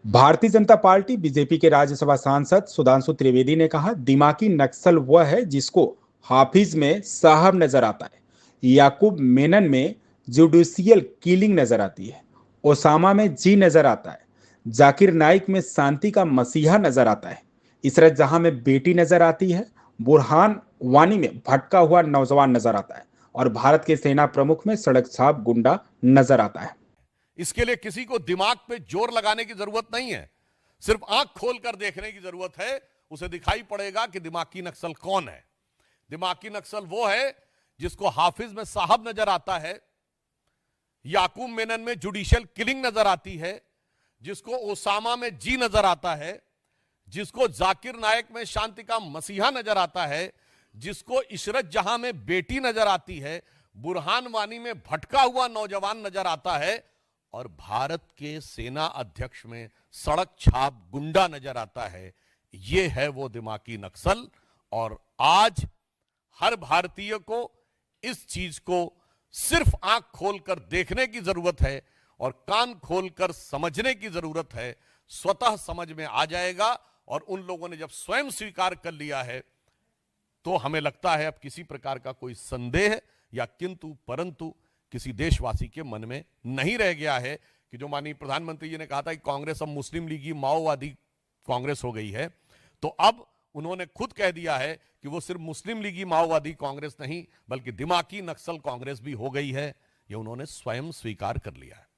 Bharatiya Janata party BJP के राज्यसभा सांसद सुधांशु त्रिवेदी ने कहा, दिमागी नक्सल वह है जिसको हाफिज में साहब नजर आता है, याकूब मेनन में जुडिशियल किलिंग नजर आती है, ओसामा में जी नजर आता है, जाकिर नाइक में शांति का मसीहा नजर आता है, इसरत जहां में बेटी नजर आती है, बुरहान वानी में भटका हुआ नौजवान नजर आता है और भारत के सेना प्रमुख में सड़क छाप गुंडा नजर आता है। इसके लिए किसी को दिमाग पे जोर लगाने की जरूरत नहीं है, सिर्फ आंख खोलकर देखने की जरूरत है। उसे दिखाई पड़ेगा कि दिमागी नक्सल कौन है। दिमागी नक्सल वो है जिसको हाफिज में साहब नजर आता है, याकूब मेनन में जुडिशियल किलिंग नजर आती है, जिसको ओसामा में जी नजर आता है, जिसको जाकिर नायक में शांति का मसीहा नजर आता है, जिसको इशरत जहां में बेटी नजर आती है, बुरहान वानी में भटका हुआ नौजवान नजर आता है और भारत के सेना अध्यक्ष में सड़क छाप गुंडा नजर आता है। यह है वो दिमागी नक्सल। और आज हर भारतीय को इस चीज को सिर्फ आंख खोलकर देखने की जरूरत है और कान खोलकर समझने की जरूरत है। स्वतः समझ में आ जाएगा। और उन लोगों ने जब स्वयं स्वीकार कर लिया है तो हमें लगता है अब किसी प्रकार का कोई संदेह या किंतु परंतु किसी देशवासी के मन में नहीं रह गया है कि जो माननीय प्रधानमंत्री जी ने कहा था कि कांग्रेस अब मुस्लिम लीगी माओवादी कांग्रेस हो गई है, तो अब उन्होंने खुद कह दिया है कि वो सिर्फ मुस्लिम लीगी माओवादी कांग्रेस नहीं बल्कि दिमागी नक्सल कांग्रेस भी हो गई है। ये उन्होंने स्वयं स्वीकार कर लिया है।